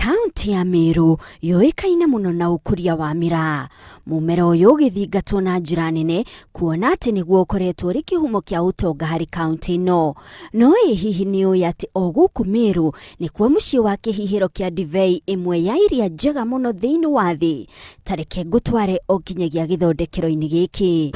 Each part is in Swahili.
Kaunti ya Meru yoĩkaine mũno na ũkũria wa miraa. Mũmera ũyũ ũgĩthingatwo na njĩra nene kuona atĩ nĩguo ũkoretwo ũrĩ kĩhumo kĩa ũtonga harĩ kaunti ĩno. No hihi nĩũĩ atĩ o gũkũ Meru nĩkuo mũciĩ wa kĩhihĩro kĩa divei ĩmwe ya iria njega mũno thĩinĩ wa thĩ. Tareke ngũtware o nginyagia gĩthondekero-inĩ gĩkĩ.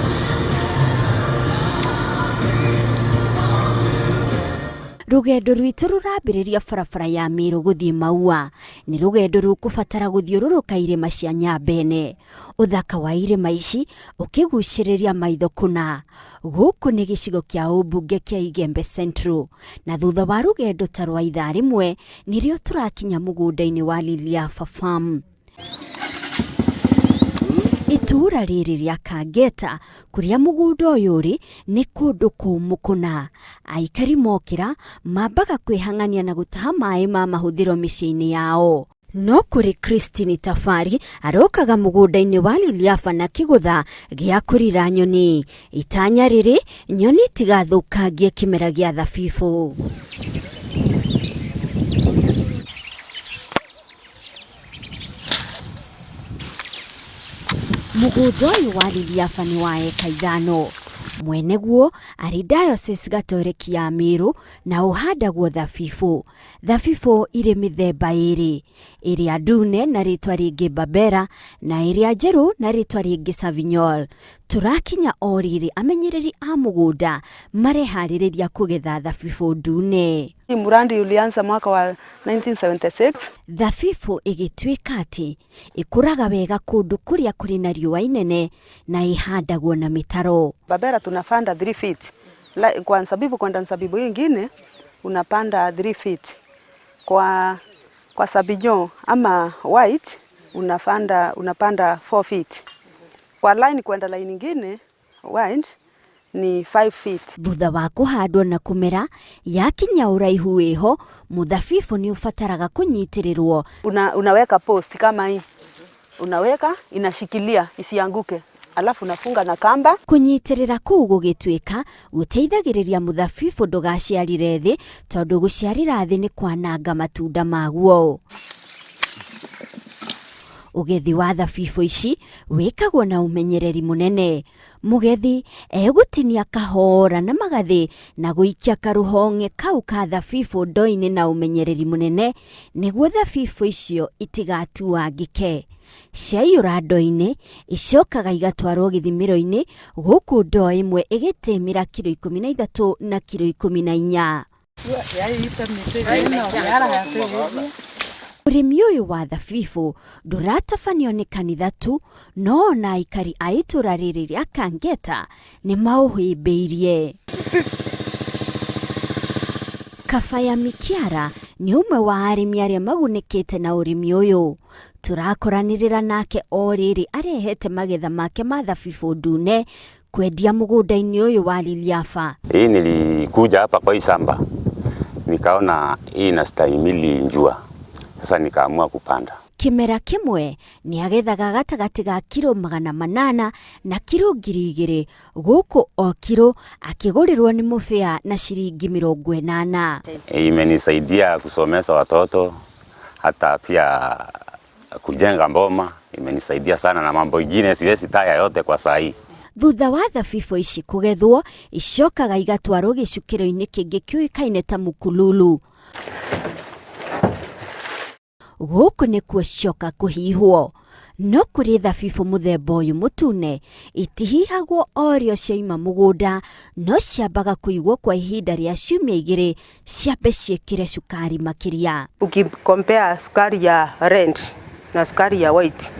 Rugendo rwitũ rũrambĩrĩria barabara ya Meru gũthiĩ Maua. Nĩ rugendo rũkũbatara gũthiũrũrũka irĩma cia Nyambene. Ũthaka wa irĩma ici ũkĩgucĩrĩria maitho kũna. Gũkũ nĩ gĩcigo kĩa ũmbunge kĩa Igembe Central. Na thutha wa rugendo ta rwa ithaa rĩmwe nĩrĩo tũrakinya mũgũnda-inĩ wa Liliafa Farm. Itura rĩrĩ rĩa Kangeta kũrĩa mũgũnda ũyũ ũrĩ nĩ kũndũ kũmũ kũna. Aikari mokĩra mambaga kwĩhang'ania na gũtaha maĩ ma mahũthĩro mĩciĩ-inĩ yao. No kũrĩ Christine Tafari arokaga mũgũnda-inĩ wa Liliafa na kĩgũtha gĩa kũrira nyoni. Itanya rĩrĩ nyoni tigathũkangie kĩmera gĩa thabibũ. Mũgũnda ũyũ wa Liliafa nĩ wa eka 5. Mwene guo arĩ Diocese Gatoreki ya Meru na ũhandagwo thabibũ. Thabibũ irĩ mĩthemba ĩrĩ. Ĩrĩa ndune na rĩtwa rĩngĩ Barbera na ĩrĩa njerũ na rĩtwa rĩngĩ Sauvignon. Tũrakinya o rĩrĩ amenyereri a mũgũnda mareharĩrĩria kũgetha thabibũ ndune. Murandi ulianza mwaka wa 1976. Thabibũ ĩgĩtuĩka atĩ ĩkũraga wega kũndũ kũrĩa kũrĩ na riũa inene na ihandagwo na mitaro. Barbera tunapanda 3 feet. Kwa nsabibu kwenda nsabibu nyingine unapanda 3 feet. Kwa Sauvignon ama white unapanda 4 feet. Kwa line kwenda line nyingine white ni 5 feet. Thutha wa kũhandwo na kũmera yakinya ũraihu wĩho, mũthabibũ nĩ ũbataraga kũnyitĩrĩrwo. Unaweka post kama hii. Unaweka inashikilia isianguke. Alafu unafunga na kamba. Kũnyitĩrĩra kũu gũgĩtuĩka gũteithagĩrĩria mũthabibũ ndũgaciarire thĩ tondũ gũciarĩra thĩ nĩ kwananga matunda maguo. Ũgethi wa thabibũ ici wĩkagwo na ũmenyereri mũnene. Mũgethi egũtinia kahora na magathĩ na gũikia karũhonge kau ka thabibũ ndo-inĩ na ũmenyereri mũnene nĩguo thabibũ icio itigatuangĩke. Ciaiyũra ndo-inĩ icokaga igatwarwo gĩthimĩro-inĩ gũkũ ndo ĩmwe ĩgĩtĩmĩra kilo 13 na kilo 14. Ũrĩmi ũyũ wa thabibũ ndũratabanio nĩ kanitha tu, no na aikari a itũra rĩrĩ rĩa Kangeta nĩ maũhĩmbĩirie. Kafaya Mikiara nĩ ũmwe wa arĩmi arĩa magunĩkĩte na ũrĩmi ũyũ. Tũrakoranĩrĩra nake o rĩrĩ arehete magetha make ma thabibũ ndune kwendia mũgũnda-inĩ ũyũ wa Liliafa. Hii nilikuja hapa kwa hii shamba nikaona hii inastahimili njua. Sasa nikaamua kupanda. Kĩmera kĩmwe nĩ agethaga gatagatĩ ga kilo 800 na kilo 2,000 gũkũ o kilo akĩgũrĩrwo nĩ mũbĩa na shilingi 80. Imenisaidia kusomesha watoto, hata pia kujenga mboma. Imenisaidia sana na mambo mengine siwezi taya yote kwa saa hii. Thutha wa thabibũ ici kũgethwo icokaga igatwarwo gĩcukĩro-inĩ kĩngĩ kĩũĩkaine ta Mukululu. Gũkũ nĩkuo coka kũhihwo. No kũrĩ thabibũ mũthemba ũyũ mũtune itihihagwo o rĩo cioima mũgũnda, no ciambaga kũigwo kwa ihinda rĩa ciumia 2 ciambe ciĩkĩre cukari makĩria. Ukicompare sukari ya red na sukari ya white,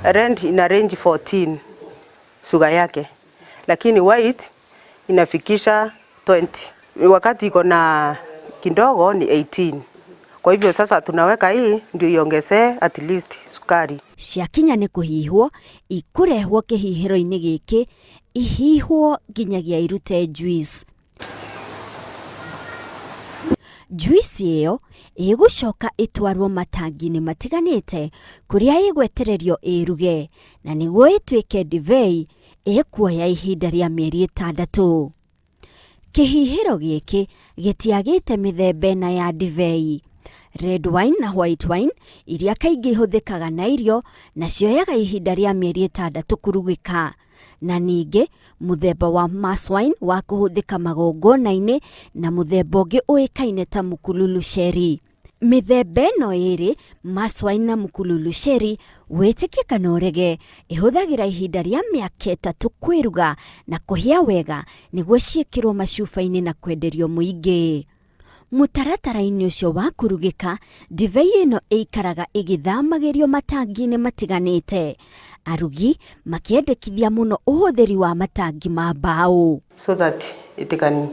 red ina range 14 sugar yake, lakini white inafikisha 20. Wakati iko na kidogo ni 18. Kwa hivyo sasa tunaweka hii ndio iongezee at least sukari. Ciakinya nĩ kũhihwo ikũrehwo kĩhihĩro-inĩ gĩkĩ ihihwo nginyagia irute juice. Juice ĩyo ĩgũcoka ĩtwarwo matangi-inĩ matiganĩte kũrĩa ĩgwetererio ĩruge na nĩguo ĩtuĩke divei ĩkuoya ihinda rĩa mĩeri 6. Kĩhihĩro gĩkĩ gĩtiagĩte mĩthemba na ya divei. Red wine na white wine iria kaingĩ ihũthĩkaga na irio na cioyaga ihinda rĩa mĩeri 6 kũrugĩka. Na ningĩ mũthemba wa mass wine wa kũhũthĩka magongona-inĩ na mũthemba ũngĩ ũĩkaine ta Mukululu Sherry. Mĩthemba ĩno ĩrĩ, mass wine na Mukululu Sherry, wĩtĩkĩka na ũrege ihũthagĩra ihinda rĩa mĩaka 3 kwĩruga na kũhĩa wega nĩguo ciĩkĩrwo macuba-inĩ na kwenderio mũingĩ. Mũtaratara-inĩ ũcio wa kũrugĩka, divei ĩno ĩikaraga ĩgĩthamagĩrio matangi-inĩ matiganĩte. Arugi makĩendekithia mũno ũhũthĩri wa matangi ma mbaũ. So that it can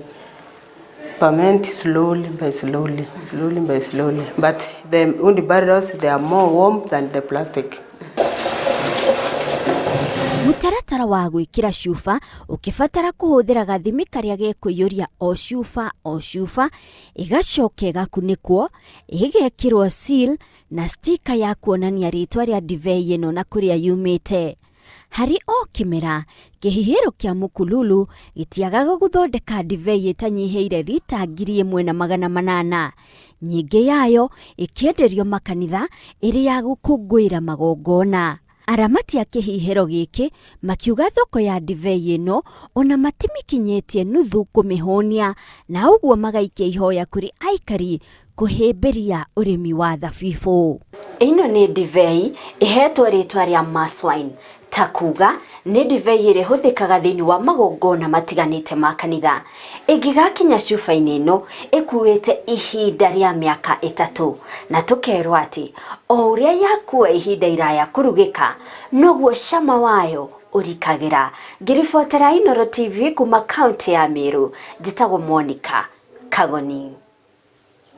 ferment slowly by slowly. But the wood barrels, they are more warm than the plastic. Mũtaratara wa gwĩkĩra cuba ũkĩbatara kũhũthĩra gathimi karĩa gekũiyũria o cuba, ĩgacoka ĩgakunĩkwo, ĩgekĩrwo seal na sticker ya kuonania rĩtwa rĩa divei ĩno na kũrĩa yumĩte. Harĩ o kĩmera, kĩhihĩro kĩa Mukululu gĩtiagaga gũthondeka divei ĩtanyihĩire lita 1,800. Nyingĩ yayo ĩkĩenderio makanitha ĩrĩ ya gũkũngũĩra magongona. Aramati a kĩhihĩro gĩkĩ makiuga thoko ya divei ĩno ona matimikinyĩtie nuthu kũmĩhũnia, na ũguo magaikia ihoya kũrĩ aikari kũhĩmbĩria ũrĩmi wa thabibũ. Ĩno nĩ divei ĩhetwo rĩtwa rĩa mass wine, ta kuga nĩ divei ĩrĩa ĩhũthĩkaga thĩinĩ wa magongona matiganĩte ma kanitha. Ĩngĩgakinya cuba-inĩ ĩno ĩkuĩte ihinda rĩa mĩaka 3, na tũkerwo atĩ o ũrĩa yakua ihinda iraya kũrugĩka noguo cama wayo ũrikagĩra. Ngĩribotera Inooro TV kuma kaunti ya Meru, njĩtagwo Monica Kagoni.